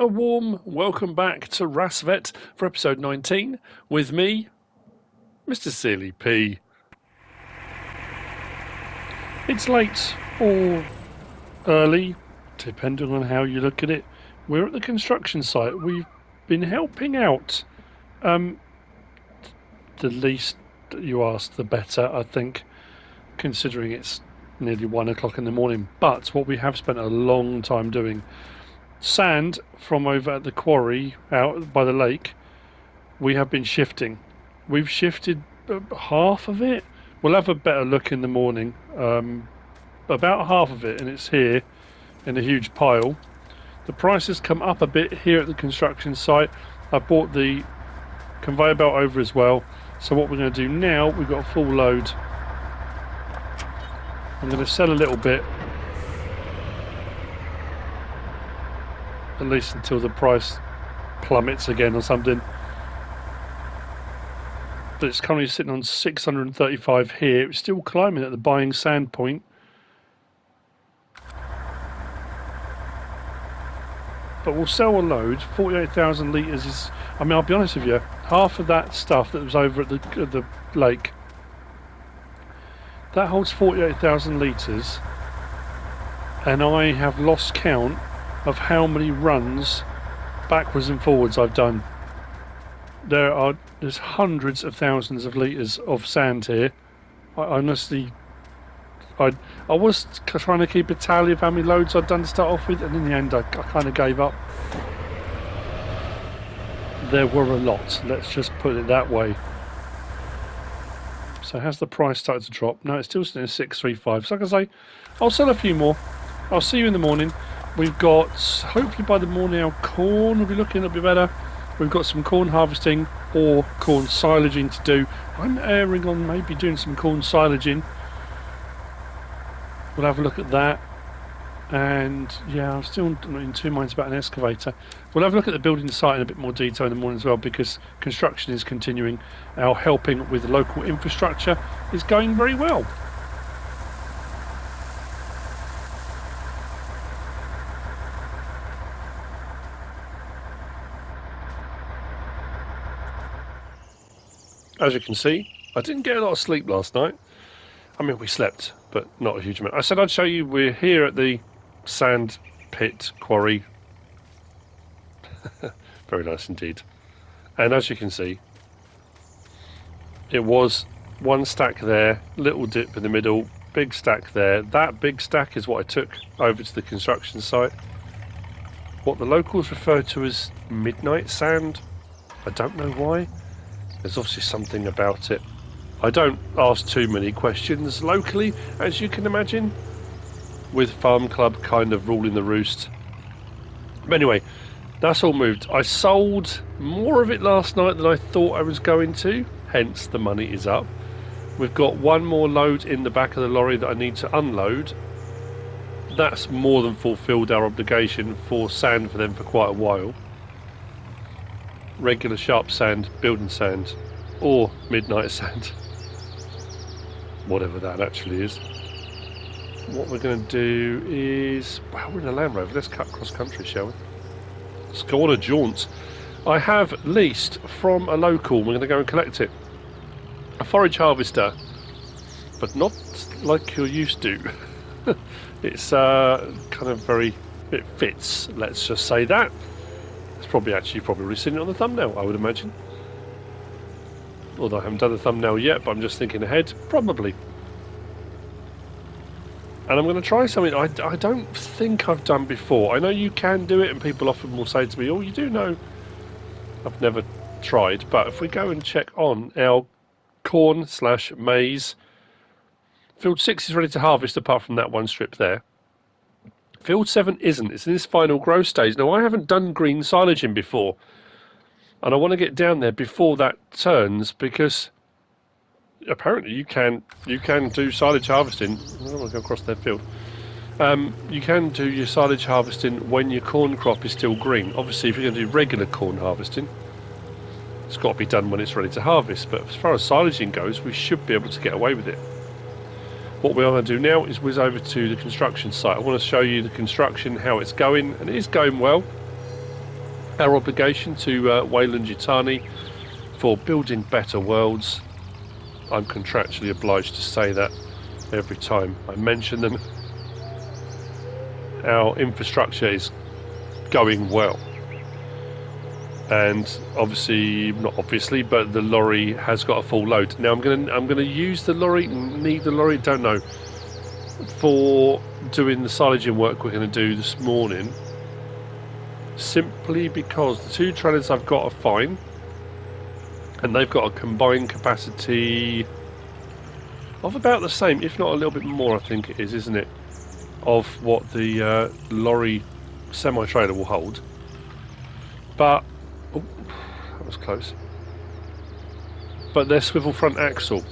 A warm welcome back to RASSVET for episode 19 with me, Mr. Silly P. It's late or early, depending on how you look at it. We're at the construction site. We've been helping out. The least you ask, the better, I think, considering it's nearly 1 o'clock in the morning. But what we have spent a long time doing, sand from over at the quarry out by the lake, we have been shifting. We've shifted half of it. We'll have a better look in the morning. About half of it, and it's here in a huge pile. The price has come up a bit here at the construction site. I bought the conveyor belt over as well. So what we're going to do now, we've got a full load. I'm going to sell a little bit, at least until the price plummets again or something. But it's currently sitting on 635 here. It's still climbing at the buying sand point. But we'll sell a load. 48,000 litres is... I mean, I'll be honest with you, half of that stuff that was over at the lake, that holds 48,000 litres, and I have lost count of how many runs backwards and forwards I've done. There's hundreds of thousands of litres of sand here. I honestly, I was trying to keep a tally of how many loads I'd done to start off with, and in the end I kind of gave up. There were a lot, let's just put it that way. So has the price started to drop? No, it's still sitting at 635. So like I say, I'll sell a few more. I'll see you in the morning. We've got, hopefully by the morning, our corn will be looking a bit better. We've got some corn harvesting or corn silaging to do. I'm erring on maybe doing some corn silaging. We'll have a look at that. And yeah, I'm still not in two minds about an excavator. We'll have a look at the building site in a bit more detail in the morning as well, because construction is continuing. Our helping with local infrastructure is going very well. As you can see, I didn't get a lot of sleep last night. I mean, we slept, but not a huge amount. I said I'd show you, we're here at the sand pit quarry. Very nice indeed. And as you can see, it was one stack there, little dip in the middle, big stack there. That big stack is what I took over to the construction site. What the locals refer to as midnight sand. I don't know why. There's obviously something about it. I don't ask too many questions locally, as you can imagine, with Farm Club kind of ruling the roost. But anyway, that's all moved. I sold more of it last night than I thought I was going to, hence the money is up. We've got one more load in the back of the lorry that I need to unload. That's more than fulfilled our obligation for sand for them for quite a while. Regular sharp sand, building sand, or midnight sand. Whatever that actually is. What we're going to do is... Wow, we're in a Land Rover. Let's cut cross country, shall we? Let's go on a jaunt. I have leased from a local. We're going to go and collect it. A Forage Harvester. But not like you're used to. It's kind of very... It fits, let's just say that. It's probably already seen it on the thumbnail, I would imagine. Although I haven't done the thumbnail yet, but I'm just thinking ahead. Probably. And I'm going to try something I don't think I've done before. I know you can do it, and people often will say to me, oh, you do know. I've never tried, but if we go and check on our corn/maize, field 6 is ready to harvest apart from that one strip there. Field 7 isn't. It's in this final growth stage. Now, I haven't done green silaging before, and I want to get down there before that turns, because apparently you can do silage harvesting. I don't want to go across their field. You can do your silage harvesting when your corn crop is still green. Obviously, if you're going to do regular corn harvesting, it's got to be done when it's ready to harvest. But as far as silaging goes, we should be able to get away with it. What we are going to do now is whiz over to the construction site. I want to show you the construction, how it's going, and it is going well. our obligation to Weyland Yutani for building better worlds. I'm contractually obliged to say that every time I mention them. Our infrastructure is going well, and obviously, not obviously, but the lorry has got a full load. Now I'm gonna use the lorry, need the lorry, don't know, for doing the silaging work we're going to do this morning, simply because the 2 trailers I've got are fine, and they've got a combined capacity of about the same, if not a little bit more, I think it is, isn't it, of what the lorry semi-trailer will hold. But oh, that was close. But their swivel front axle,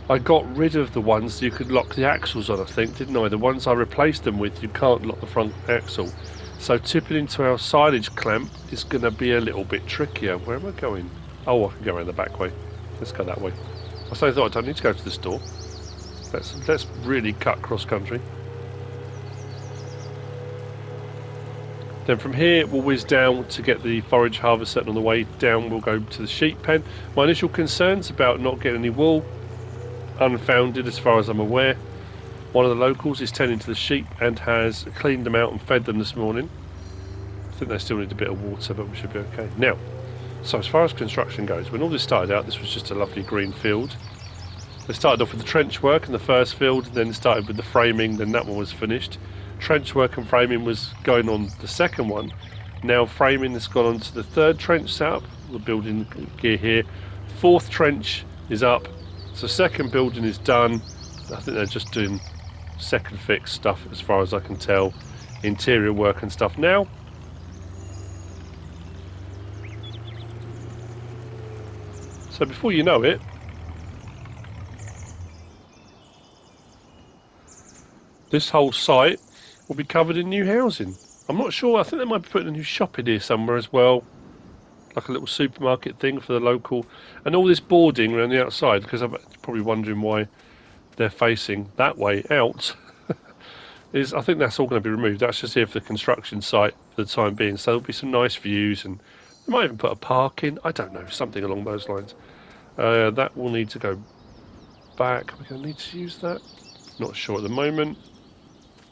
I got rid of the ones you could lock the axles on, I think, didn't I? The ones I replaced them with, you can't lock the front axle. So tipping into our silage clamp is going to be a little bit trickier. Where am I going? Oh, I can go around the back way. Let's go that way. I thought I don't need to go to the store. Let's really cut cross country. Then from here we'll whiz down to get the forage harvester, and on the way down we'll go to the sheep pen. My initial concerns about not getting any wool, unfounded as far as I'm aware. One of the locals is tending to the sheep and has cleaned them out and fed them this morning. I think they still need a bit of water, but we should be okay. Now, so as far as construction goes, when all this started out, this was just a lovely green field. They started off with the trench work in the first field, then started with the framing, then that one was finished. Trench work and framing was going on the second one. Now framing has gone on to the third trench setup. We're building gear here. Fourth trench is up. So second building is done. I think they're just doing second fix stuff as far as I can tell. Interior work and stuff now. So before you know it, this whole site will be covered in new housing. I'm not sure, I think they might be putting a new shop in here somewhere as well. Like a little supermarket thing for the local. And all this boarding around the outside, because I'm probably wondering why they're facing that way out, is I think that's all going to be removed. That's just here for the construction site for the time being. So there'll be some nice views, and they might even put a park in. I don't know, something along those lines. That will need to go back. We're going to need to use that. Not sure at the moment.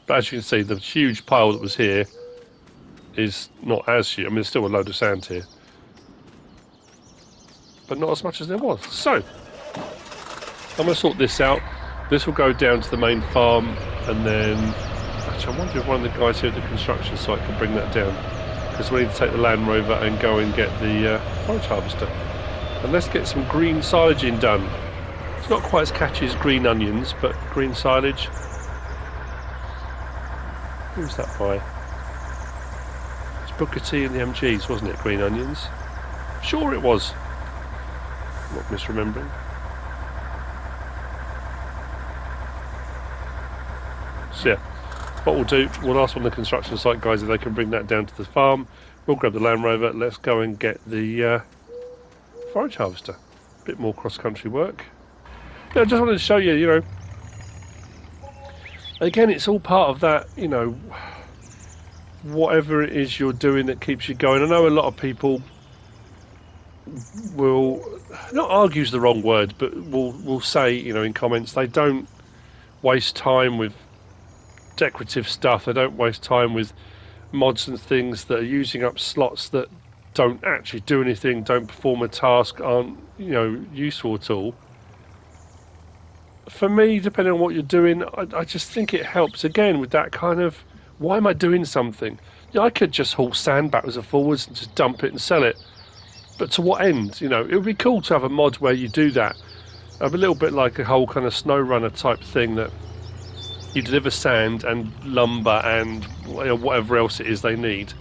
But as you can see, the huge pile that was here is not as huge. I mean, there's still a load of sand here, but not as much as there was. So I'm going to sort this out. This will go down to the main farm, and then actually I wonder if one of the guys here at the construction site can bring that down, because we need to take the Land Rover and go and get the forage harvester. And let's get some green silaging done. It's not quite as catchy as green onions, but green silage. Who's that by? It's Booker T and the MGs, wasn't it? Green onions. Sure it was. I'm not misremembering. So yeah, what we'll do, we'll ask one of the construction site guys if they can bring that down to the farm. We'll grab the Land Rover. Let's go and get the forage harvester. A bit more cross-country work. Yeah, I just wanted to show you, you know, again, it's all part of that, you know, whatever it is you're doing that keeps you going. I know a lot of people will, not argue's the wrong word, but will say, you know, in comments, they don't waste time with decorative stuff. They don't waste time with mods and things that are using up slots that don't actually do anything, don't perform a task, aren't, you know, useful at all. For me, depending on what you're doing, I just think it helps, again, with that kind of, why am I doing something? You know, I could just haul sand backwards and forwards and just dump it and sell it. But to what end? You know, it would be cool to have a mod where you do that. A little bit like a whole kind of snow runner type thing, that you deliver sand and lumber and whatever else it is they need.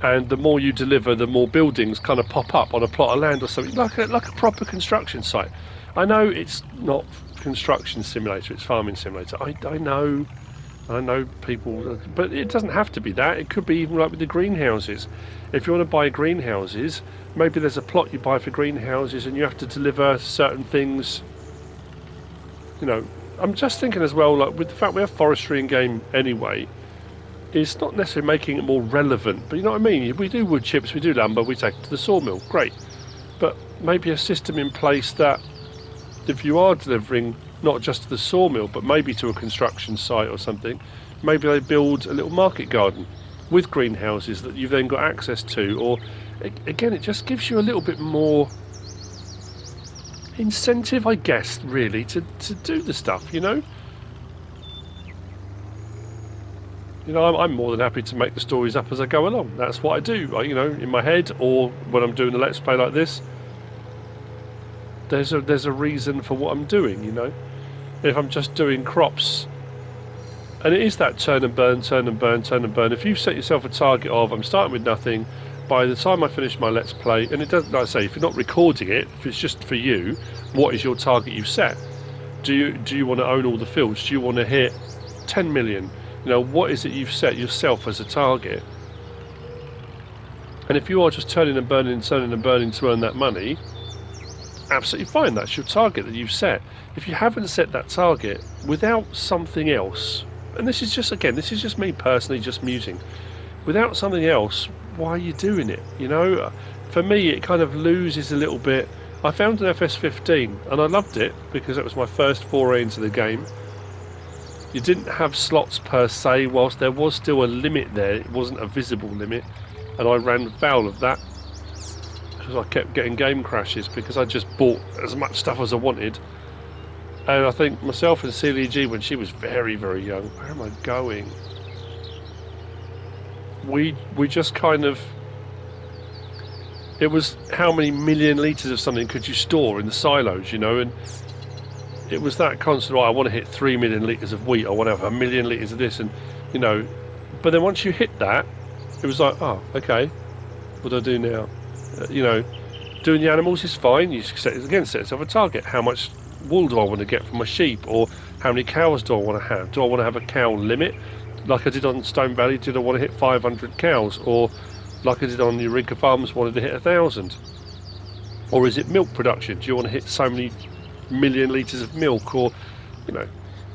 And the more you deliver, the more buildings kind of pop up on a plot of land or something, like a proper construction site. I know it's not construction simulator, it's farming simulator. I know people, but it doesn't have to be that. It could be even like with the greenhouses. If you want to buy greenhouses, maybe there's a plot you buy for greenhouses and you have to deliver certain things. You know, I'm just thinking as well, like with the fact we have forestry in game anyway, is not necessarily making it more relevant, but you know what I mean? We do wood chips, we do lumber, we take it to the sawmill, great. But maybe a system in place that if you are delivering not just to the sawmill, but maybe to a construction site or something, maybe they build a little market garden with greenhouses that you've then got access to, or again, it just gives you a little bit more incentive, I guess, really, to do the stuff, you know? You know, I'm more than happy to make the stories up as I go along. That's what I do, you know, in my head, or when I'm doing a Let's Play like this. There's a reason for what I'm doing, you know? If I'm just doing crops, and it is that turn and burn, turn and burn, turn and burn. If you set yourself a target of, I'm starting with nothing, by the time I finish my Let's Play, and it doesn't, like I say, if you're not recording it, if it's just for you, what is your target you've set? Do you want to own all the fields? Do you want to hit 10 million? You know, what is it you've set yourself as a target? And if you are just turning and burning to earn that money, absolutely fine, that's your target that you've set. If you haven't set that target without something else, and this is just me personally just musing, without something else, why are you doing it? You know, for me it kind of loses a little bit. I found an FS15 and I loved it because it was my first foray into the game. You didn't have slots per se, whilst there was still a limit there. It wasn't a visible limit, and I ran foul of that because I kept getting game crashes because I just bought as much stuff as I wanted. And I think myself and Silage, when she was very, very young, where am I going? We just kind of, it was how many million litres of something could you store in the silos, you know, and it was that constant, oh, I want to hit 3 million litres of wheat, I want to have 1 million litres of this, and, you know, but then once you hit that, it was like, oh, okay, what do I do now? You know, doing the animals is fine, you set yourself a target. How much wool do I want to get from my sheep, or how many cows do I want to have? Do I want to have a cow limit, like I did on Stone Valley? Did I want to hit 500 cows, or like I did on Eureka Farms, wanted to hit 1,000? Or is it milk production? Do you want to hit so many million litres of milk? Or, you know,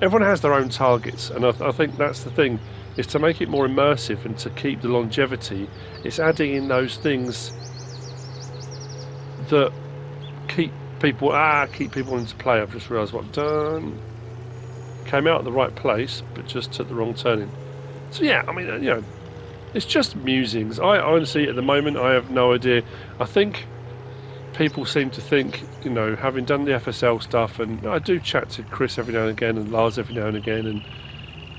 everyone has their own targets, and I think that's the thing, is to make it more immersive and to keep the longevity. It's adding in those things that keep people wanting to play. I've just realised what I've done. Came out at the right place, but just took the wrong turning. So yeah, I mean, you know, it's just musings. I honestly, at the moment, I have no idea. I think people seem to think, you know, having done the FSL stuff, and I do chat to Chris every now and again, and Lars every now and again, and,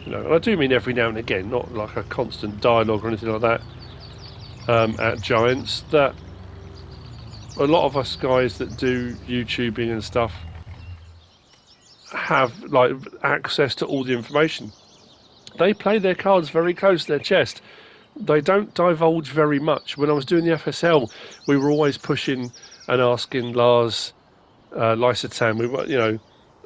you know, and I do mean every now and again, not like a constant dialogue or anything like that, at Giants, that a lot of us guys that do YouTubing and stuff have like access to all the information. They play their cards very close to their chest. They don't divulge very much. When I was doing the FSL, we were always pushing and asking Lars, Lysotam, we were, you know,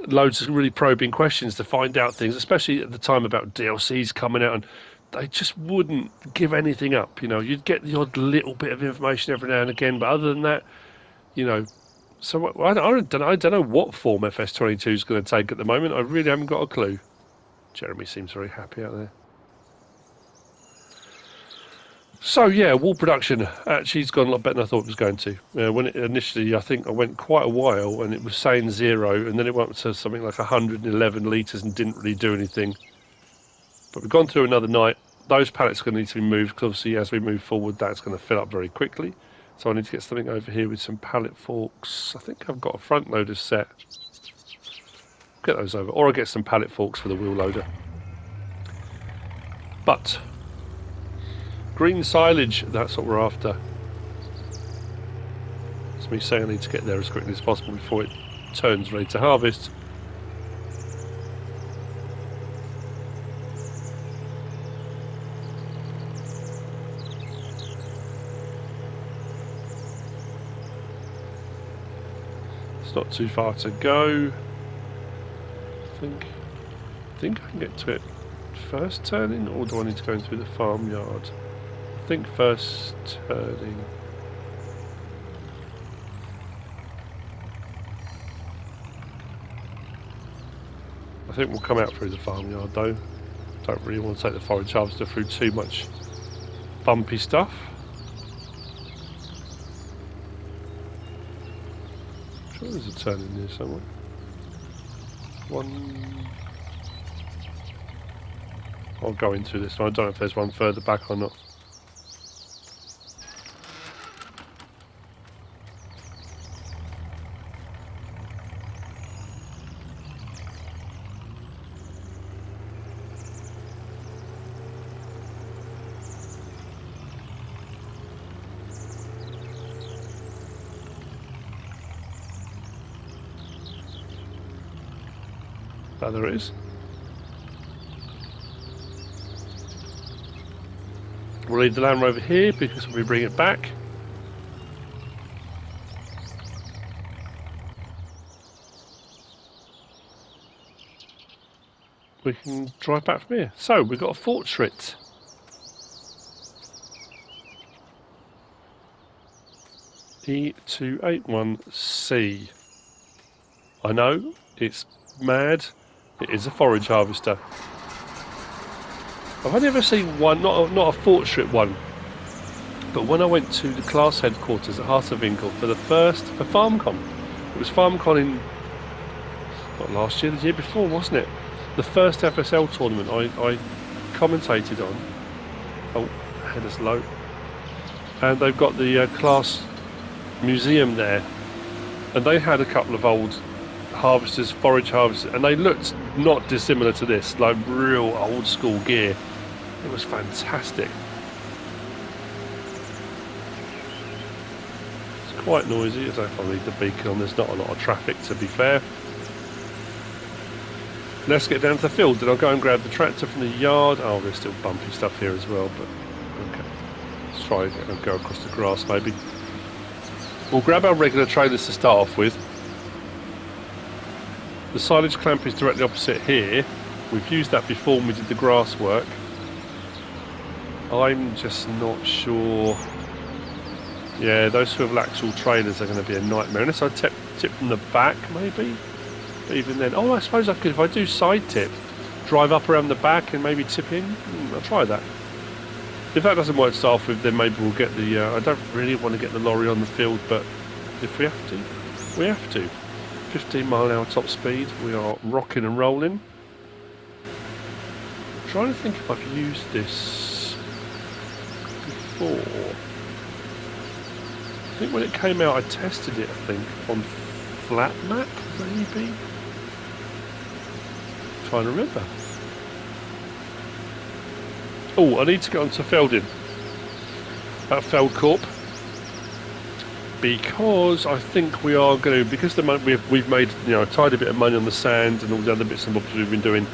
loads of really probing questions to find out things, especially at the time about DLCs coming out, and they just wouldn't give anything up. You know, you'd get the odd little bit of information every now and again, but other than that, you know, so I don't know what form FS22 is going to take at the moment. I really haven't got a clue. Jeremy seems very happy out there. So yeah, wool production actually has gone a lot better than I thought it was going to. When it initially, I think I went quite a while and it was saying 0, and then it went up to something like 111 litres and didn't really do anything. But we've gone through another night. Those pallets are going to need to be moved because obviously as we move forward, that's going to fill up very quickly. So I need to get something over here with some pallet forks. I think I've got a front loader set. Get those over, or I'll get some pallet forks for the wheel loader. But green silage, that's what we're after. It's me saying I need to get there as quickly as possible before it turns ready to harvest. It's not too far to go. I think I can get to it first turning, or do I need to go in through the farmyard? I think first turning. I think we'll come out through the farmyard though. Don't really want to take the forage harvester through too much bumpy stuff. I'm sure there's a turn in there somewhere. One. I'll go into this one. I don't know if there's one further back or not. Oh, there it is. We'll leave the Land Rover here because we bring it back. We can drive back from here. So we've got a Fortschritt. E281C. I know, it's mad. It is a forage harvester. I've only ever seen one, not a Fortschritt one, but when I went to the class headquarters at Harterwinkel for FarmCon, it was FarmCon in, not last year, the year before, wasn't it? The first FSL tournament I commentated on. Oh, header's low. And they've got the class museum there, and they had a couple of old harvesters, forage harvesters, and they looked not dissimilar to this, like real old school gear. It was fantastic. It's quite noisy. I don't know if I read the beacon on. There's not a lot of traffic, to be fair. Let's get down to the field. Then I'll go and grab the tractor from the yard. Oh, there's still bumpy stuff here as well, but okay. Let's try and go across the grass maybe. We'll grab our regular trailers to start off with. The silage clamp is directly opposite here. We've used that before when we did the grass work. I'm just not sure. Yeah, those swivel axle trailers are going to be a nightmare. Unless I tip from the back, maybe? But even then... Oh, I suppose I could, if I do side tip, drive up around the back and maybe tip in. I'll try that. If that doesn't work to start off with, then maybe we'll get the... I don't really want to get the lorry on the field, but if we have to, we have to. 15 mile an hour top speed. We are rocking and rolling. I'm trying to think if I've used this before. I think when it came out I tested it, I think, on flat map, maybe? I'm trying to remember. Oh, I need to get onto Felding. At Feldcorp. Because I think we are going to, because the money we've made, you know, a tidy bit of money on the sand and all the other bits and bobs we've been doing.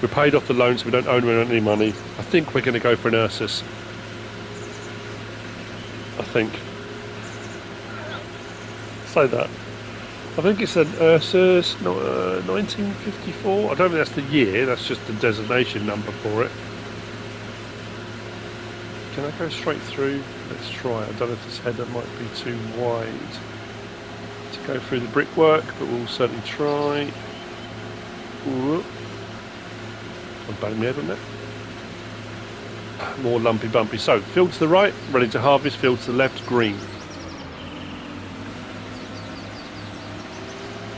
We paid off the loans, so we don't owe any money. I think we're going to go for an Ursus. I think. Say that. I think it's an Ursus 1954. I don't think that's the year, that's just the designation number for it. Can I go straight through? Let's try. I don't know if this header might be too wide to go through the brickwork, but we'll certainly try. Ooh. I'll bang my head on that. More lumpy bumpy. So, field to the right, ready to harvest. Field to the left, green.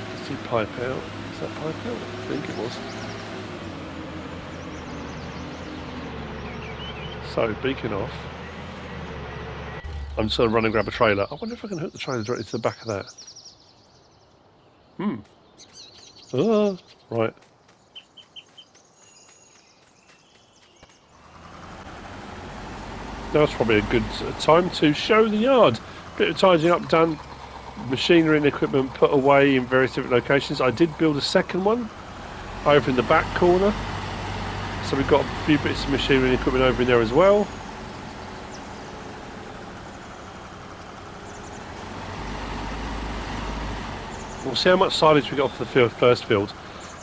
Let's see pipe out. Is that pipe out? I think it was. So, beacon off. I'm just going to run and grab a trailer. I wonder if I can hook the trailer directly to the back of that. Right. Now's probably a good time to show the yard. Bit of tidying up done. Machinery and equipment put away in various different locations. I did build a second one over in the back corner. So we've got a few bits of machinery and equipment over in there as well. We'll see how much silage we got off the first field.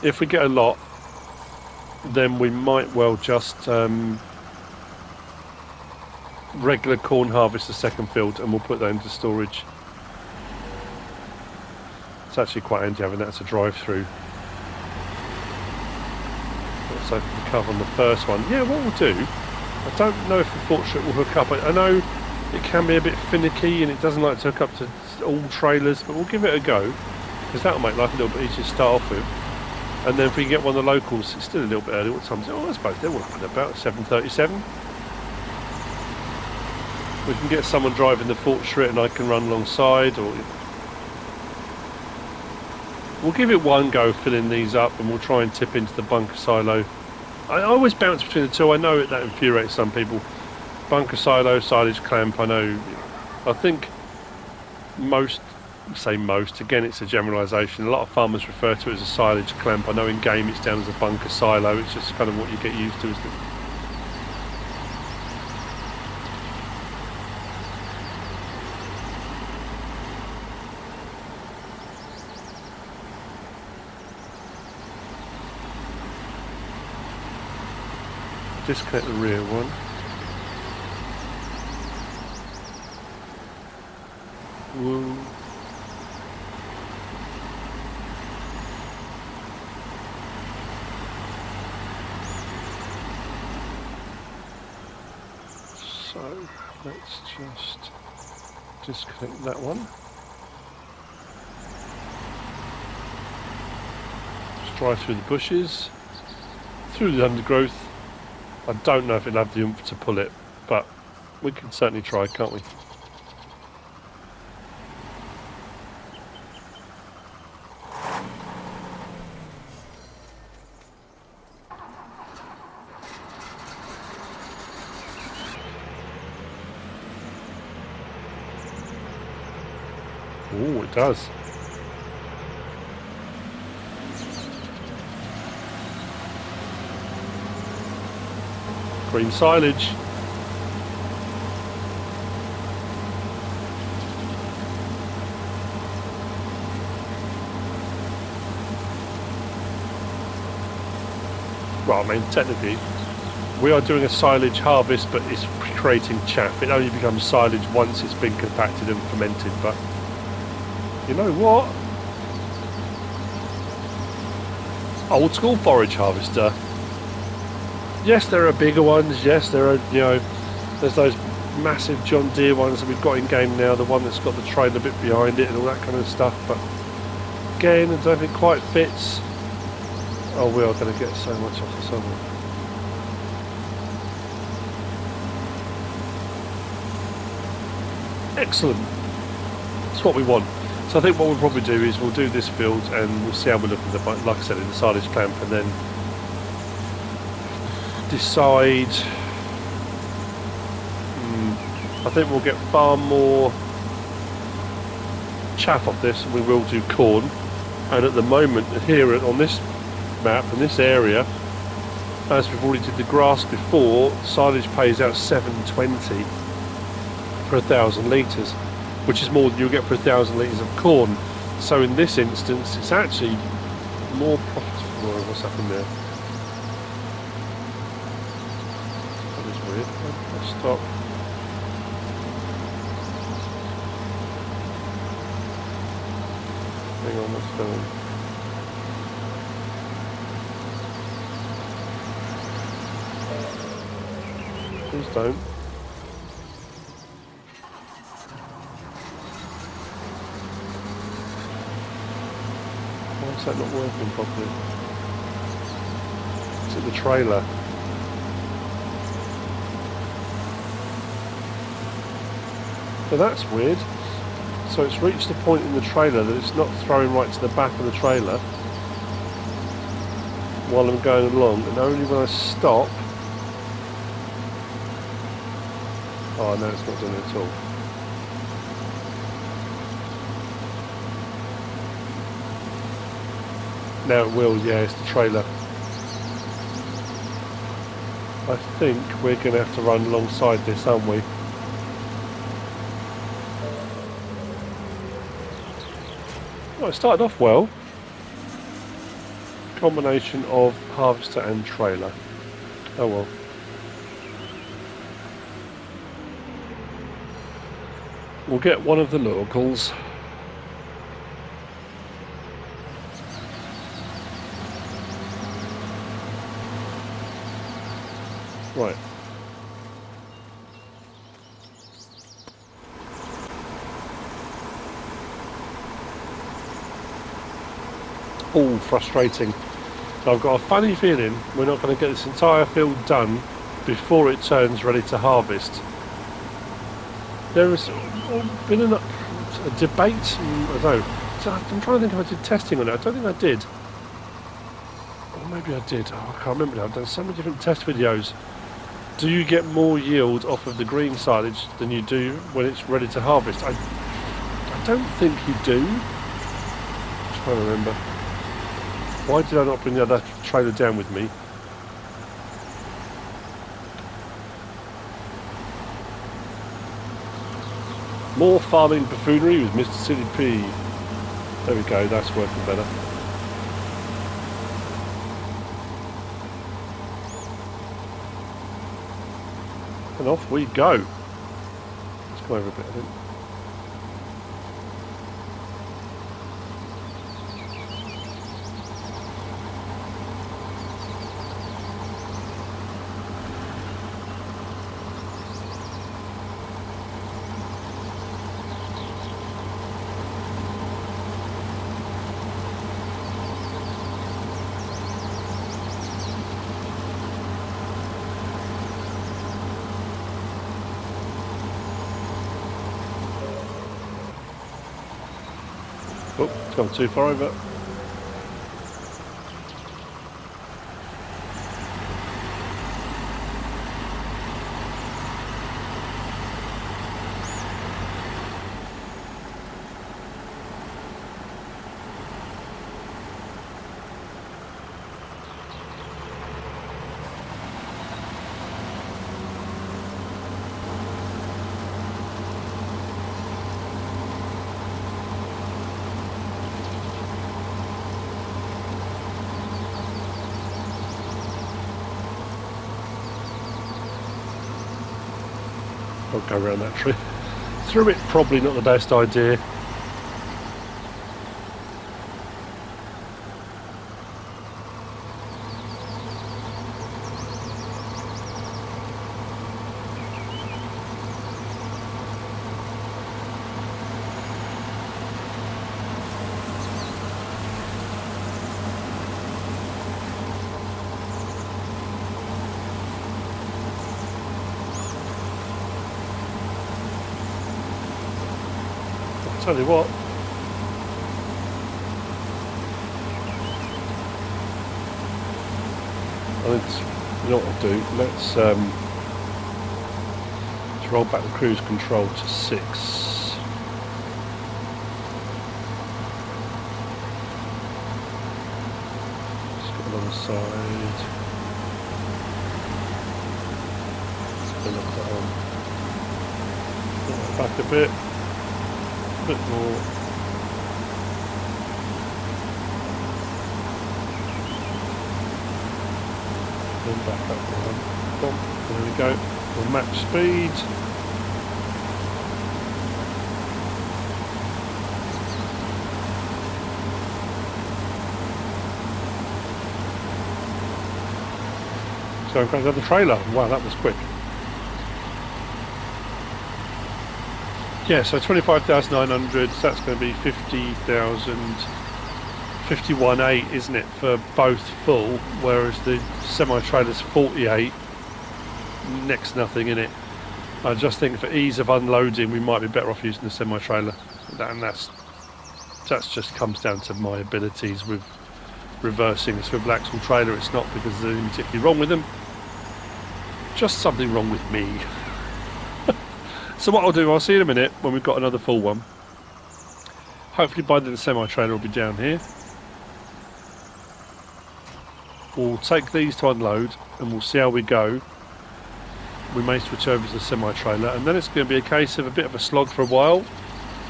If we get a lot, then we might well just regular corn harvest the second field and we'll put that into storage. It's actually quite handy having that to drive through. let's open the cover on the first one. Yeah, what we'll do, I don't know if the portrait will hook up. I know it can be a bit finicky and it doesn't like to hook up to all trailers, but we'll give it a go, because that'll make life a little bit easier to start off with. And then if we can get one of the locals, it's still a little bit early. What time is it? Oh, I suppose they're working about 7:37. We can get someone driving the portrait and I can run alongside, or we'll give it one go filling these up and we'll try and tip into the bunker silo. I always bounce between the two. I know that infuriates some people. Bunker silo, silage clamp, I think most, again it's a generalisation, a lot of farmers refer to it as a silage clamp. I know in game it's down as a bunker silo, it's just kind of what you get used to, isn't it? Disconnect the rear one. Whoa. So let's just disconnect that one. Just drive through the bushes, through the undergrowth. I don't know if it'll have the oomph to pull it, but we can certainly try, can't we? Oh, it does. Green silage. Well, I mean, technically, we are doing a silage harvest, but it's creating chaff. It only becomes silage once it's been compacted and fermented, but you know what? Old school forage harvester. Yes, there are bigger ones. Yes, there are, there's those massive John Deere ones that we've got in game now, the one that's got the trailer bit behind it and all that kind of stuff, but again, I don't think it quite fits. Oh, we are going to get so much off this, aren't we? Excellent. That's what we want. So I think what we'll probably do is we'll do this field and we'll see how we look at the, like I said, in the silage clamp, and then decide. I think we'll get far more chaff off this than we will do corn. And at the moment here on this map in this area, as we've already did the grass before, silage pays out 720 for 1,000 litres, which is more than you'll get for 1,000 litres of corn. So in this instance it's actually more profitable. What's happened there? That is weird. Let's stop. Hang on, what's going on? Please don't. Why is that not working properly? Is it the trailer? So that's weird. So it's reached the point in the trailer that it's not throwing right to the back of the trailer while I'm going along, and only when I stop. Oh no, it's not doing it at all. Now it will, yeah, it's the trailer. I think we're going to have to run alongside this, aren't we? Well, it started off well. Combination of harvester and trailer. Oh well. We'll get one of the locals. Right. All frustrating. So I've got a funny feeling we're not going to get this entire field done before it turns ready to harvest. There has been a debate, I don't know. So I'm trying to think if I did testing on it. I don't think I did. Or maybe I did. Oh, I can't remember now. I've done so many different test videos. Do you get more yield off of the green silage than you do when it's ready to harvest? I don't think you do. I'm trying to remember. Why did I not bring the other trailer down with me? More farming buffoonery with Mr. Silly P. There we go, that's working better. And off we go. Let's go over a bit, I think. Oh, it's gone too far over. I'll go around that tree. Through it, probably not the best idea. Tell you what, you know what I'll do, let's roll back the cruise control to 6. Just go along the side, spin up that on, back a bit. Bit more. Then back up one. Boom. There we go. We'll match speed. So I've got another trailer. Wow, that was quick. Yeah, so 25,900, that's going to be 50,000, 51.8, isn't it, for both full, whereas the semi-trailer's 48, next nothing in it. I just think for ease of unloading, we might be better off using the semi-trailer, and that's just comes down to my abilities with reversing a swivel axle trailer. It's not because there's anything particularly wrong with them, just something wrong with me. So what I'll do, I'll see you in a minute when we've got another full one. Hopefully by then the semi-trailer will be down here. We'll take these to unload and we'll see how we go. We may switch over to the semi-trailer, and then it's going to be a case of a bit of a slog for a while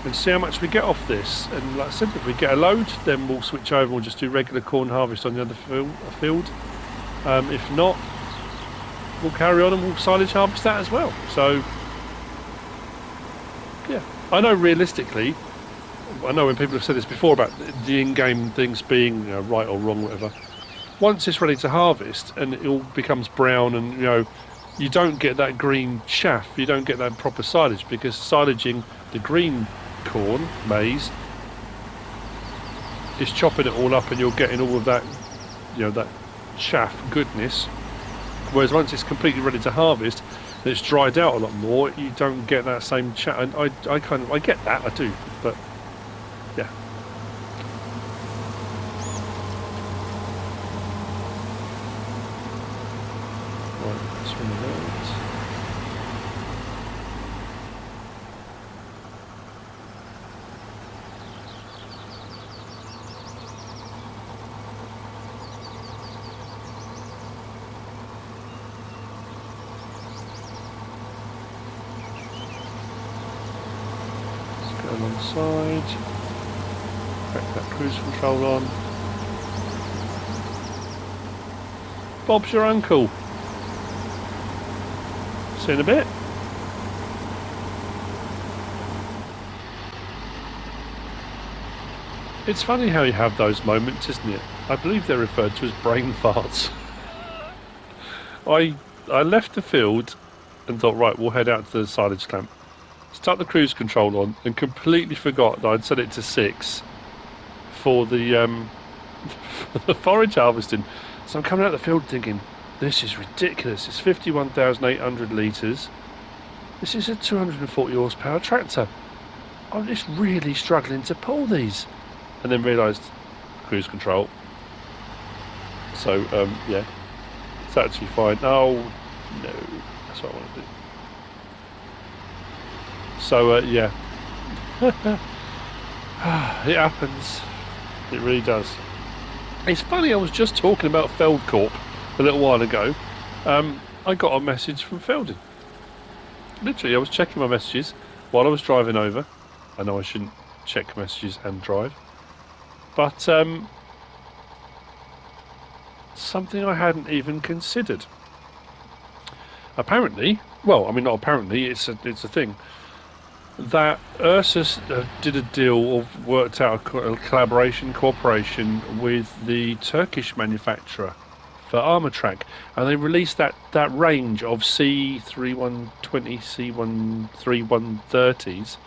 and see how much we get off this. And like I said, if we get a load, then we'll switch over and we'll just do regular corn harvest on the other field. If not, we'll carry on and we'll silage harvest that as well. So yeah, I know realistically, I know when people have said this before about the in-game things being, right or wrong, whatever. Once it's ready to harvest and it all becomes brown and you don't get that green chaff, you don't get that proper silage, because silaging the green corn, maize, is chopping it all up and you're getting all of that, you know, that chaff goodness. Whereas once it's completely ready to harvest and it's dried out a lot more, you don't get that same chaff. And I get that, I do, but yeah. Right, that's one of those. Alongside, crack that cruise control on. Bob's your uncle. See you in a bit. It's funny how you have those moments, isn't it? I believe they're referred to as brain farts. I left the field and thought, right, we'll head out to the silage clamp. Start the cruise control on and completely forgot that I'd set it to 6 for the the forage harvesting. So I'm coming out of the field thinking, this is ridiculous. It's 51,800 litres. This is a 240 horsepower tractor. I'm just really struggling to pull these. And then realised cruise control. So yeah, it's actually fine. Oh no, that's what I want to do. So yeah, it happens. It really does. It's funny, I was just talking about Feldcorp a little while ago. I got a message from Felding. Literally, I was checking my messages while I was driving over. I know I shouldn't check messages and drive, but something I hadn't even considered. Apparently, well, I mean, not apparently, it's a thing. That Ursus did a deal or worked out a cooperation with the Turkish manufacturer for armour track, and they released that range of C3120, C13130s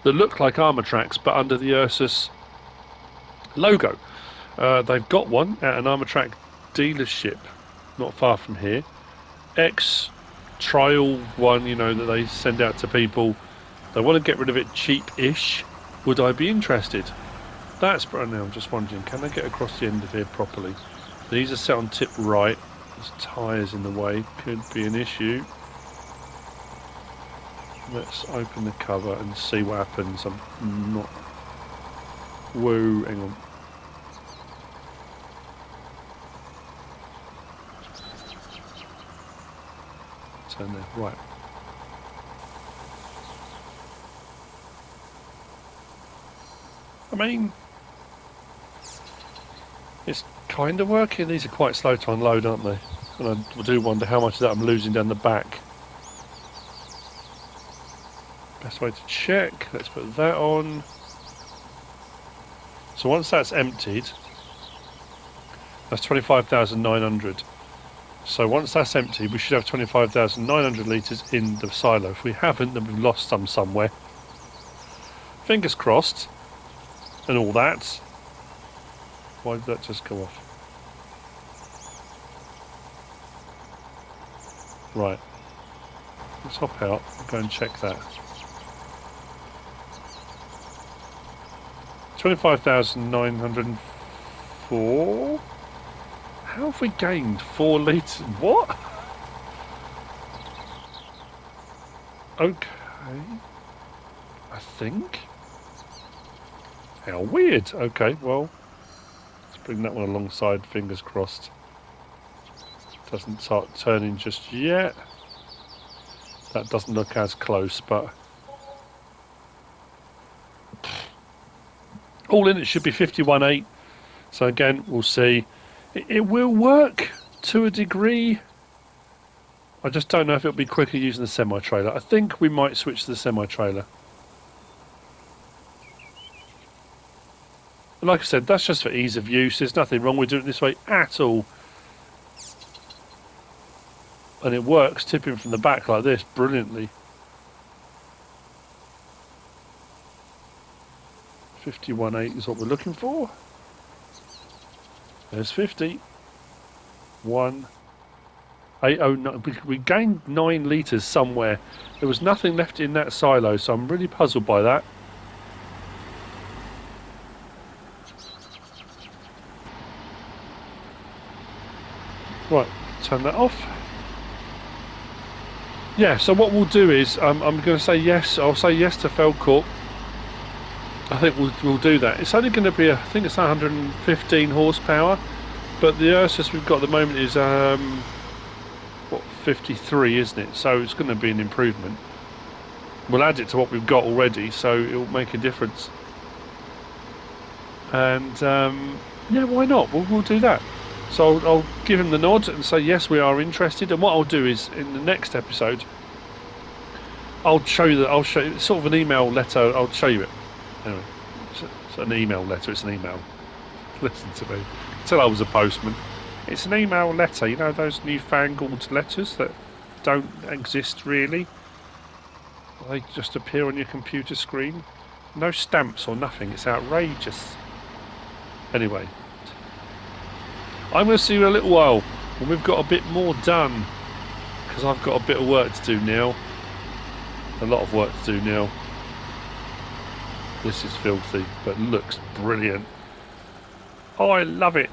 that look like armour tracks but under the Ursus logo. They've got one at an armour track dealership not far from here. Trial one, you know, that they send out to people. They want to get rid of it cheap-ish. Would I be interested? That's brand new. I'm just wondering, can I get across the end of here properly? These are set on tip right. There's tyres in the way. Could be an issue. Let's open the cover and see what happens. I'm not... Whoa, hang on. Turn there. Right. I mean, it's kind of working. These are quite slow to unload, aren't they? And I do wonder how much of that I'm losing down the back. Best way to check. Let's put that on. So once that's emptied, that's 25,900. So once that's empty, we should have 25,900 litres in the silo. If we haven't, then we've lost some somewhere. Fingers crossed. And all that. Why did that just go off? Right. Let's hop out and go and check that. 25,904. How have we gained 4 litres? What? Okay. I think. How weird. Okay, well, let's bring that one alongside, fingers crossed. Doesn't start turning just yet. That doesn't look as close, but all in it should be 51.8. So again, we'll see. It will work to a degree. I just don't know if it'll be quicker using the semi-trailer. I think we might switch to the semi-trailer. And like I said, that's just for ease of use. There's nothing wrong with doing it this way at all. And it works tipping from the back like this brilliantly. 51.8 is what we're looking for. There's 50. 1.809. We gained 9 litres somewhere. There was nothing left in that silo, so I'm really puzzled by that. Right, turn that off. Yeah, so what we'll do is I'm going to say yes. I'll say yes to Feldcorp. I think we'll do that. It's only going to be, I think it's 115 horsepower, but the Ursus we've got at the moment is what, 53, isn't it? So it's going to be an improvement. We'll add it to what we've got already, so it'll make a difference. And yeah, why not? We'll do that. So I'll give him the nod and say yes, we are interested. And what I'll do is in the next episode, I'll show you that. I'll show you sort of an email letter. I'll show you it. Anyway, it's an email letter. It's an email. Listen to me. Until I was a postman. It's an email letter. You know those newfangled letters that don't exist really. They just appear on your computer screen. No stamps or nothing. It's outrageous. Anyway, I'm going to see you in a little while when we've got a bit more done, because I've got a bit of work to do now. A lot of work to do now. This is filthy, but looks brilliant. Oh, I love it.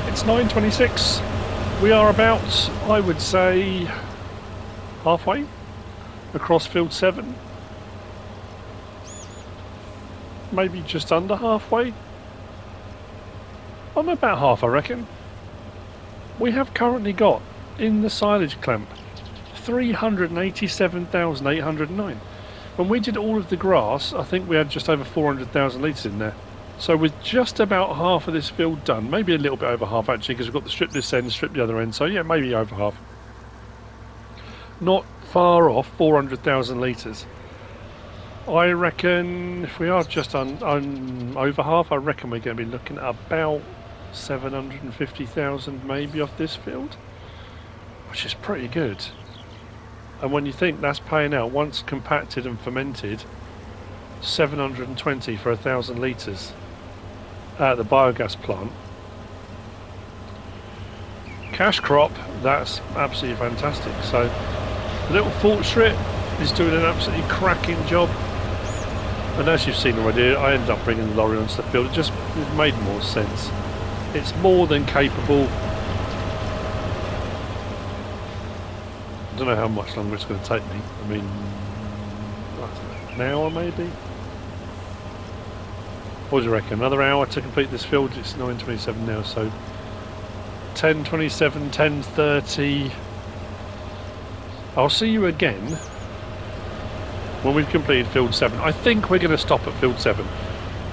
It's 9:26. We are about, I would say, halfway across field 7. Maybe just under halfway. I'm about half, I reckon. We have currently got in the silage clamp 387,809. When we did all of the grass, I think we had just over 400,000 litres in there. So with just about half of this field done, maybe a little bit over half actually, because we've got the strip this end, strip the other end, so yeah, maybe over half. Not far off 400,000 litres. I reckon if we are just over half, I reckon we're going to be looking at about 750,000 maybe off this field, which is pretty good. And when you think that's paying out, once compacted and fermented, 720 for 1,000 litres at the biogas plant. Cash crop, that's absolutely fantastic. So the little Forage is doing an absolutely cracking job. And as you've seen already, I ended up bringing the lorry onto the field. It made more sense. It's more than capable. I don't know how much longer it's going to take me. I mean, I don't know, an hour maybe? What do you reckon? Another hour to complete this field? It's 9:27 now, so 10:27, 10:30. I'll see you again when we've completed field 7. I think we're going to stop at field 7.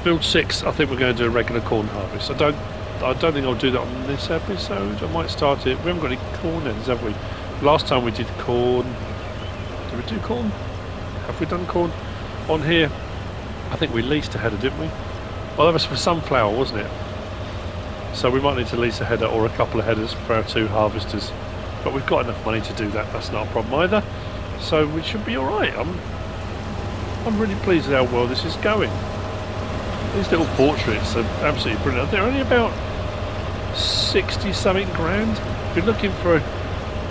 Field 6, I think we're going to do a regular corn harvest. I don't think I'll do that on this episode. I might start it. We haven't got any corn heads, have we? Last time we did corn. Did we do corn? Have we done corn? On here, I think we leased a header, didn't we? Well, that was for sunflower, wasn't it? So we might need to lease a header or a couple of headers for our 2 harvesters. But we've got enough money to do that. That's not a problem either. So we should be alright. I'm really pleased with how well this is going. These little portraits are absolutely brilliant. They're only about 60-something grand. If you're looking for a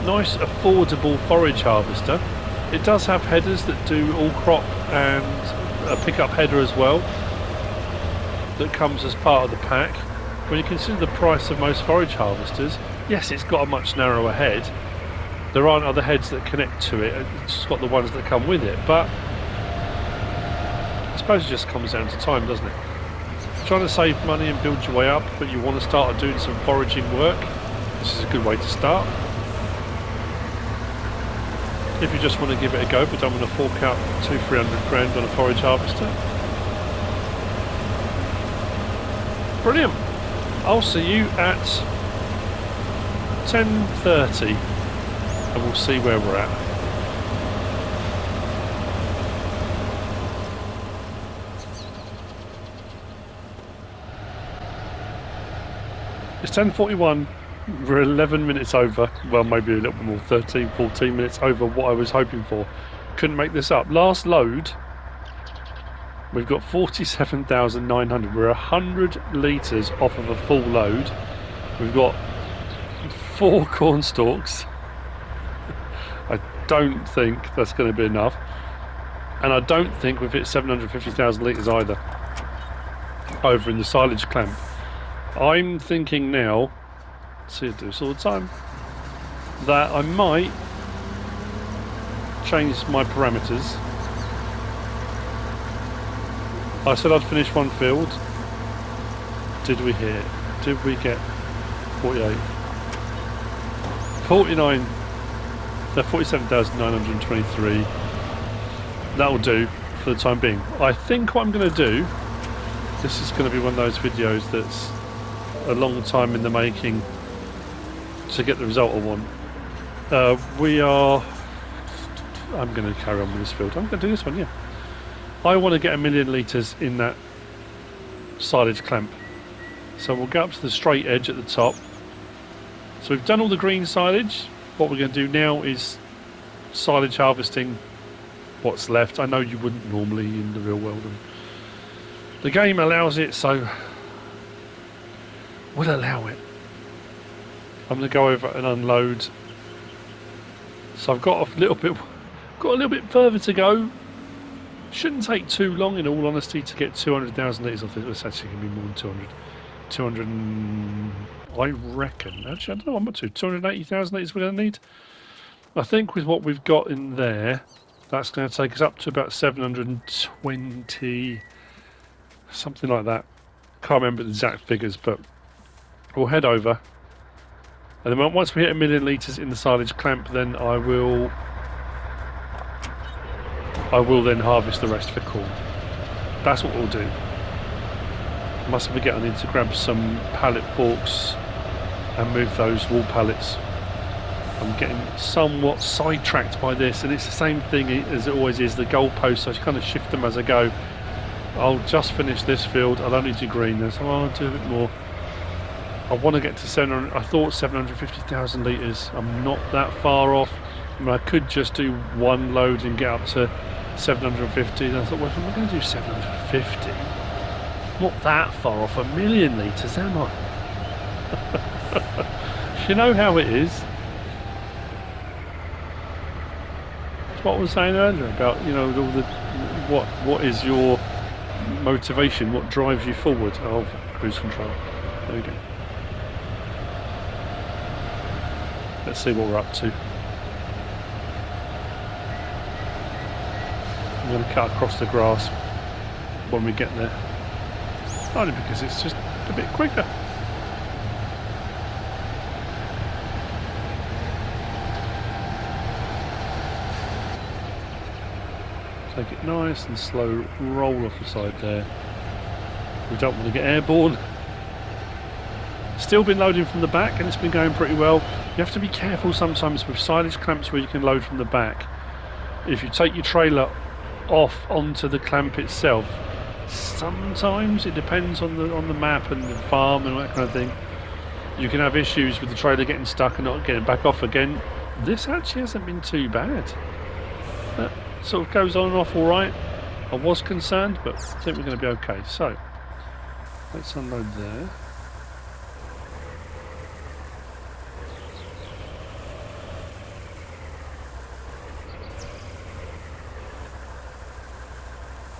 nice affordable forage harvester, it does have headers that do all crop and a pickup header as well that comes as part of the pack. When you consider the price of most forage harvesters, yes, it's got a much narrower head. There aren't other heads that connect to it. It's just got the ones that come with it. But I suppose it just comes down to time, doesn't it? Trying to save money and build your way up, but you want to start doing some foraging work, this is a good way to start. If you just want to give it a go but don't want to fork out 200-300 grand on a forage harvester. Brilliant. I'll see you at 10:30 and we'll see where we're at. It's 10:41. We're 11 minutes over, well maybe a little bit more, 13, 14 minutes over what I was hoping for. Couldn't make this up. Last load, we've got 47,900. We're 100 litres off of a full load. We've got 4 corn stalks. I don't think that's going to be enough. And I don't think we've hit 750,000 litres either over in the silage clamp. I'm thinking now, see, I do this all the time, that I might change my parameters. I said I'd finish one field. Did we hit? Did we get 48? 49. They're 47,923. That'll do for the time being. I think what I'm going to do, this is going to be one of those videos that's a long time in the making to get the result I want. I'm going to carry on with this field. I'm going to do this one, yeah. I want to get 1 million litres in that silage clamp. So we'll go up to the straight edge at the top. So we've done all the green silage. What we're going to do now is silage harvesting what's left. I know you wouldn't normally in the real world. And the game allows it, so we'll allow it. I'm going to go over and unload. So I've got a little bit further to go. Shouldn't take too long, in all honesty, to get 200,000 litres off this. It's actually going to be more than 200, I reckon. Actually, I don't know how much. 280,000 litres we're going to need. I think with what we've got in there, that's going to take us up to about 720, something like that. Can't remember the exact figures, but we'll head over And then once we hit 1 million litres in the silage clamp, then I will then harvest the rest for corn. That's what we'll do. Must forget, I need to grab some pallet forks and move those wall pallets. I'm getting somewhat sidetracked by this, and it's the same thing as it always is, the goalposts. I kind of shift them as I go. I'll just finish this field. I'll only do green. There's I'll do a bit more. I want to get to 700. I thought 750,000 litres. I'm not that far off. I mean, I could just do one load and get up to 750. And I thought, well, if I'm going to do 750, not that far off 1 million litres, am I? You know how it is. It's what I was saying earlier about, you know, all the what is your motivation? What drives you forward? Oh, cruise control. There we go. Let's see what we're up to. I'm going to cut across the grass when we get there. Only because it's just a bit quicker. Take it nice and slow, roll off the side there. We don't want to get airborne. Still been loading from the back and it's been going pretty well. You have to be careful sometimes with silage clamps where you can load from the back. If you take your trailer off onto the clamp itself, sometimes it depends on the map and the farm and that kind of thing. You can have issues with the trailer getting stuck and not getting back off again. This actually hasn't been too bad. Sort of goes on and off all right. I was concerned, but I think we're going to be okay. So let's unload there.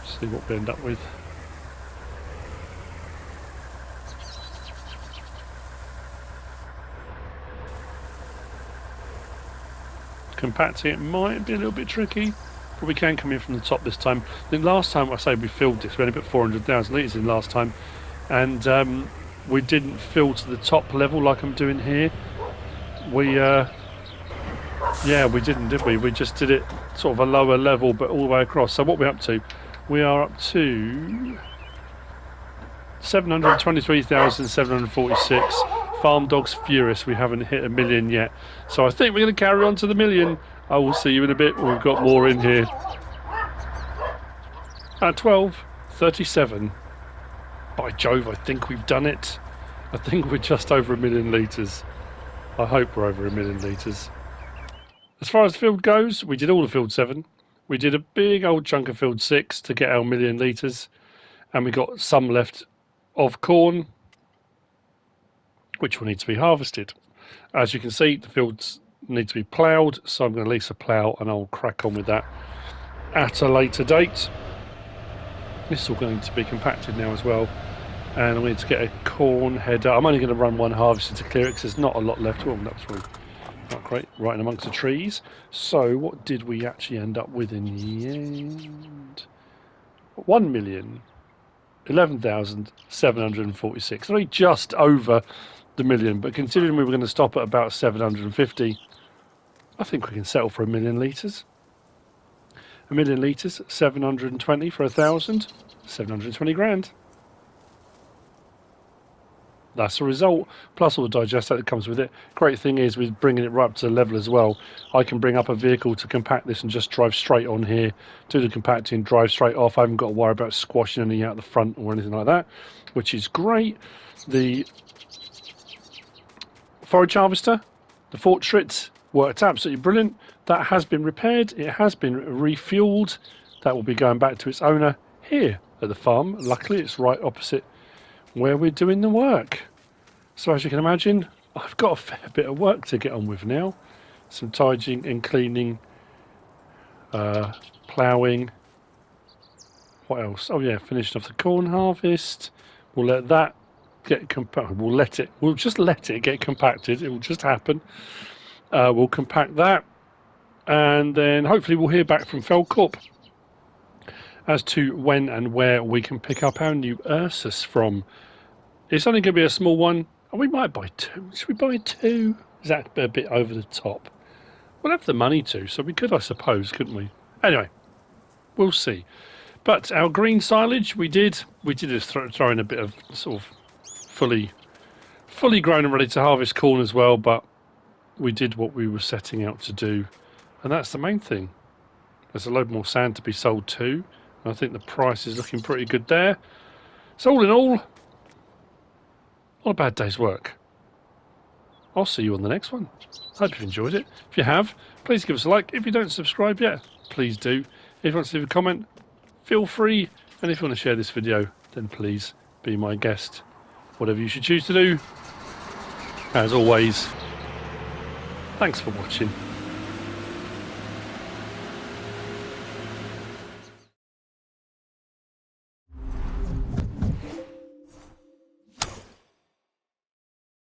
See what we end up with. Compacting it might be a little bit tricky, but we can come in from the top this time. I think last time I say we filled this, we only put 400,000 litres in last time, and we didn't fill to the top level like I'm doing here. Yeah, we didn't, did we? We just did it sort of a lower level, but all the way across. So what we're up to? We are up to 723,746. Farm Dog's furious we haven't hit 1 million yet. So I think we're going to carry on to the 1 million. I will see you in a bit when we've got more in here. At 12:37. By Jove, I think we've done it. I think we're just over 1 million litres. I hope we're over 1 million litres. As far as the field goes, we did all of field 7. We did a big old chunk of field 6 to get our 1 million litres. And we got some left of corn, which will need to be harvested. As you can see, the fields need to be ploughed, so I'm going to lease a plough and I'll crack on with that at a later date. This is all going to be compacted now as well, and I need to get a corn header. I'm only going to run one harvester to clear it because there's not a lot left. Oh, that was wrong. Not great, right in amongst the trees. So what did we actually end up with in the end? 1,011,746. Only just over the million, but considering we were going to stop at about 750, I think we can settle for 1 million litres. 1 million litres, 720 for 1,000, 720 grand. That's the result, plus all the digester that comes with it. Great thing is with bringing it right up to the level as well, I can bring up a vehicle to compact this and just drive straight on here, do the compacting, drive straight off. I haven't got to worry about squashing anything out the front or anything like that, which is great. The Forage Harvester, the Fortschritt, worked absolutely brilliant. That has been repaired, it has been refueled. That will be going back to its owner here at the farm. Luckily it's right opposite where we're doing the work. So as you can imagine, I've got a fair bit of work to get on with now. Some tidying and cleaning, ploughing. What else? Oh yeah, finishing off the corn harvest. We'll let that get compacted. We'll just let it get compacted. It will just happen. We'll compact that, and then hopefully we'll hear back from Feldcorp as to when and where we can pick up our new Ursus from. It's only going to be a small one. And we might buy 2. Should we buy 2? Is that a bit over the top? We'll have the money to, so we could, I suppose, couldn't we? Anyway, we'll see. But our green silage, we did just throw in a bit of sort of fully grown and ready to harvest corn as well, but we did what we were setting out to do, and that's the main thing. There's a load more sand to be sold too, and I think the price is looking pretty good there. So all in all, not a bad day's work. I'll see you on the next one. Hope you've enjoyed it. If you have, please give us a like. If you don't subscribe yet, please do. If you want to leave a comment, feel free. And if you want to share this video, then please be my guest. Whatever you should choose to do. As always, thanks for watching.